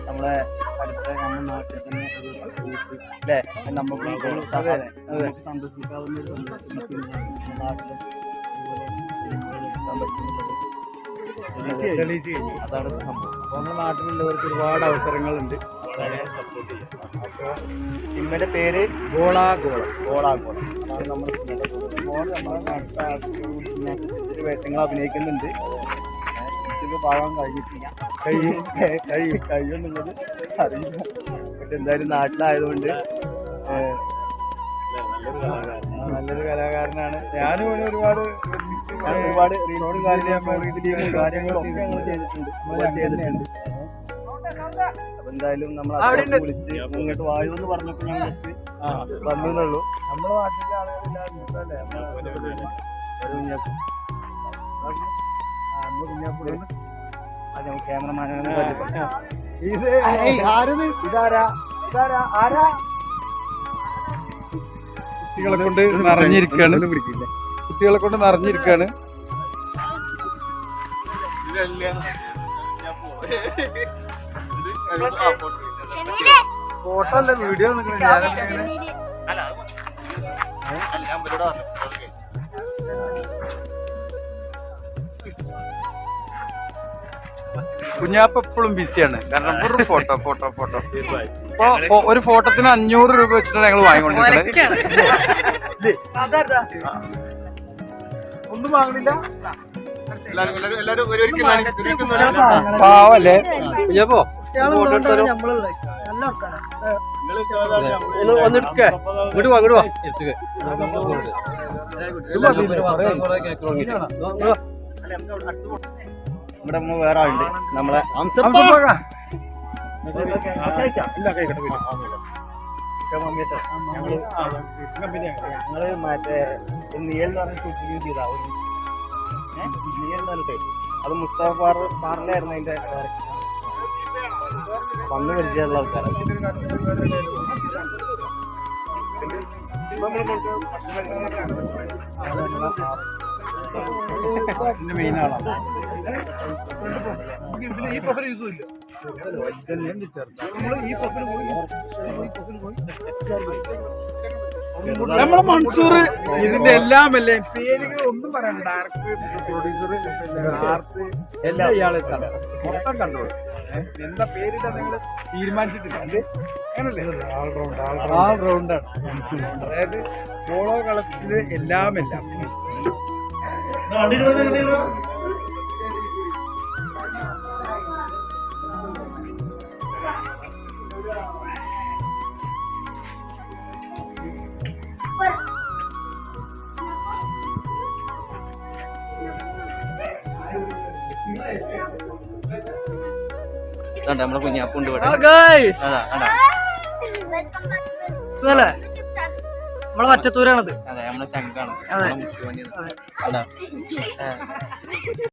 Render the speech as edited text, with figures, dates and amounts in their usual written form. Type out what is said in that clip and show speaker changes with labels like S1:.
S1: നമ്മളെ അടുത്ത നമ്മുടെ നാട്ടിൽ തന്നെ അല്ലേ നമുക്ക് സന്തോഷിക്കാവുന്ന നാട്ടിലും അതാണ് സംഭവം. അപ്പോൾ നമ്മുടെ നാട്ടിലുള്ളവർക്ക് ഒരുപാട് അവസരങ്ങളുണ്ട്. സപ്പോർട്ട് ചെയ്യും. അപ്പോൾ സിനിമയുടെ പേര് ഗോളാഗോളം. അതാണ് നമ്മുടെ നമ്മുടെ നാട്ടിലെ വേഷങ്ങൾ അഭിനയിക്കുന്നുണ്ട്. പാകാൻ കഴിഞ്ഞിട്ടില്ല, കഴിയുമെന്നുള്ളത് അറിയില്ല. പക്ഷെ എന്തായാലും നാട്ടിലായതുകൊണ്ട് നല്ലൊരു കലാകാരനാണ്. ഞാനും ഒരുപാട് റീൽസും കാര്യങ്ങളും ഒക്കെ ഞങ്ങൾ ചെയ്തിട്ടുണ്ട്. അപ്പൊ എന്തായാലും നമ്മൾ വിളിച്ച് ഇങ്ങോട്ട് വായു എന്ന് പറഞ്ഞപ്പോൾ ഞാൻ വന്നുള്ളൂ. നമ്മുടെ നാട്ടിലെ ആളുകൾ ക്യാമറമാനാണ്.
S2: കുട്ടികളെ കൊണ്ട് നിറഞ്ഞിരിക്കുകയാണ്. ഫോട്ടോ അല്ല, വീഡിയോ കുഞ്ഞാപ്പ എപ്പോഴും ബിസിയാണ്. കാരണം ഒരു ഫോട്ടോ ഇപ്പൊ ഒരു ഫോട്ടോത്തിന് 500 രൂപ വെച്ചിട്ടാണ് ഞങ്ങൾ വാങ്ങിക്കൊണ്ടിരിക്കുന്നത്. ഒന്നും വാങ്ങണില്ല. പാവല്ലേ കുഞ്ഞാപ്പോ? ഒന്നെടുക്ക ഇങ്ങോട്ട് വാ.
S1: ഇവിടെ വേറെ ആളുണ്ട്. നമ്മളെ ഞങ്ങള് മറ്റേ നിയൽ എന്ന് പറഞ്ഞ ഷൂട്ടിങ് ചെയ്താ നിയൽ എന്ന് പറഞ്ഞിട്ട് അത് മുസ്തഫ പാറിലായിരുന്നു അതിന്റെ വന്ന് പരിചയമുള്ള ആൾക്കാരാണ്. മെയിൻ ആളാണ്. ഈ പ്രൊഫൈൽ യൂസ് ഇല്ല.
S2: നമ്മളെ മൻസൂർ ഇതിന്റെ എല്ലാം അല്ലേ പേരുകൾ ഒന്നും പറയാൻ. ഡയറക്ടർ, പ്രൊഡ്യൂസർ, ആർട്ട് എല്ലാം ഇയാളെ മൊത്തം കണ്ടോളൂ. എന്താ പേരില്ല നിങ്ങൾ തീരുമാനിച്ചിട്ടില്ല. അങ്ങനല്ലേ? ഓൾറൗണ്ടാണ്. അതായത് പോളോ കളത്തില് എല്ലാം
S1: നമ്മളെ കുഞ്ഞാപ്പുണ്ട് ഇവിടെ.
S3: നമ്മളെ മറ്റത്തൂരാണത്.
S1: അതെ, നമ്മളെ ചങ്കാണ്.